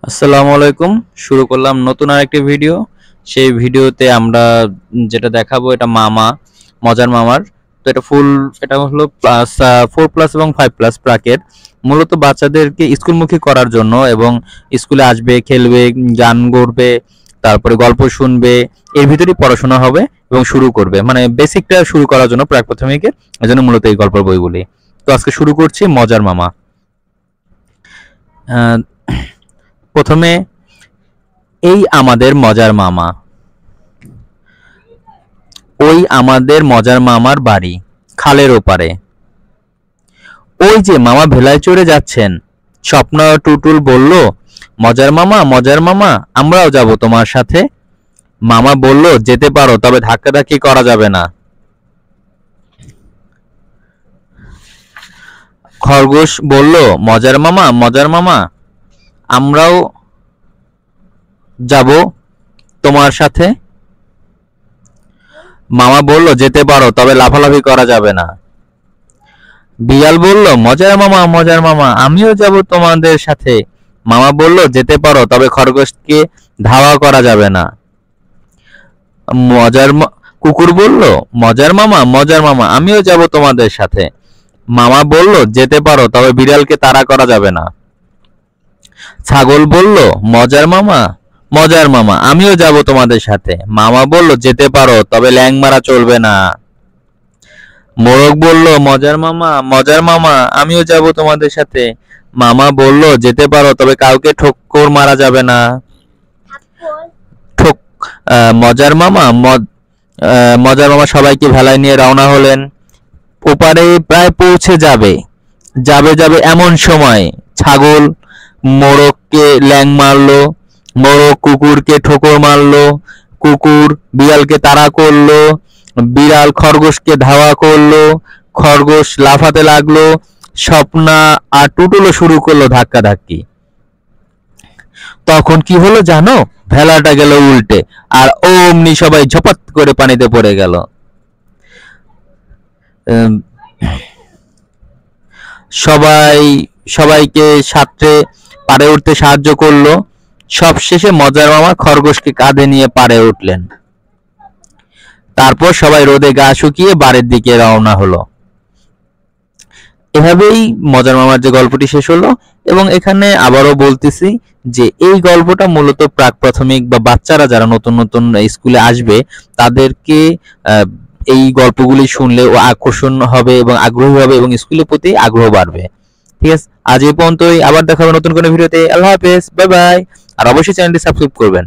আসসালামু আলাইকুম। শুরু করলাম নতুন আরেকটি ভিডিও। সেই ভিডিওতে আমরা যেটা দেখাবো এটা মজার মামার। তো এটা হলো প্লাস 4+ এবং 5+ ব্র্যাকেট। মূলত বাচ্চাদেরকে স্কুলমুখী করার জন্য এবং স্কুলে আসবে, খেলবে, গান করবে, তারপরে গল্প শুনবে, এর ভিতরেই পড়াশোনা হবে এবং শুরু করবে, মানে বেসিকটা শুরু করার জন্য প্রাক প্রাথমিকের। এজন্য মূলত এই গল্পের বইগুলি। তো আজকে শুরু করছি মজার মামা। আহ, প্রথমে এই আমাদের মজার মামা, ওই আমাদের মজার মামার বাড়ি খালের ওপারে। ওই যে মামা ভেলায় চড়ে যাচ্ছেন। স্বপ্ন টুটুল বলল, মজার মামা আমরাও যাব তোমার সাথে। মামা বলল, যেতে পারো, তবে ধাক্কাধাক্কি করা যাবে না। খরগোশ বলল, মজার মামা আমরাও যাব তোমার সাথে। মামা বলল, যেতে পারো, তবে লাফালাফি করা যাবে না। বিড়াল বলল, মজার মামা আমিও যাব তোমাদের সাথে। মামা বলল, যেতে পারো, তবে খরগোশকে ধাওয়া করা যাবে না। কুকুর বলল, মজার মামা আমিও যাব তোমাদের সাথে। মামা বলল, যেতে পারো, তবে বিড়ালকে তাড়া করা যাবে না। ছাগল বলল, মজার মামা আমিও যাব তোমাদের সাথে। মামা বলল, যেতে পারো, তবে ল্যাং মারা চলবে না। মোরগ বলল, মজার মামা আমিও যাব তোমাদের সাথে। মামা বলল, যেতে পারো, তবে কাউকে ঠোক্কর মারা যাবে না। ঠোক মজার মামা সবাইকে ভেলায় নিয়ে রওনা হলেন। ওপারে প্রায় পৌঁছে যাবে যাবে এমন সময় ছাগল মোরগকে ল্যাং মারলো, মোরগ কুকুরকে ঠোকর মারলো, কুকুর বিড়ালকে তাড়া করলো, বিড়াল খরগোশকে ধাওয়া করলো, খরগোশ লাফাতে লাগলো, স্বপ্না আর টুটুলও শুরু করলো ধাক্কাধাক্কি। তখন কি হলো জানো? ভেলাটা গেল উল্টে, আর অমনি সবাই ঝপাত করে পানিতে পড়ে গেল। সবাই সবাইকে সাঁতরে পাড়ে উঠতে সাহায্য করলো। সবশেষে মজার মামা খরগোশকে কাঁধে নিয়ে পাড়ে উঠলেন। তারপর সবাই রোদে গা শুকিয়ে বাড়ির দিকে রওনা হলো। এভাবেই মজার মামার যে গল্পটি শেষ হলো। এবং এখানে আবারও বলতেছি যে এই গল্পটা মূলত প্রাক প্রাথমিক বা বাচ্চারা যারা নতুন নতুন স্কুলে আসবে তাদেরকে এই গল্পগুলি শুনলে ও আকর্ষণ হবে এবং আগ্রহী হবে এবং স্কুলের প্রতি আগ্রহ বাড়বে। ঠিক আছে, আজ এই পর্যন্তই। আবার দেখা হবে নতুন কোনো ভিডিওতে। আল্লাহ হাফেজ, বাই বাই। আর অবশ্যই চ্যানেলটি সাবস্ক্রাইব করবেন।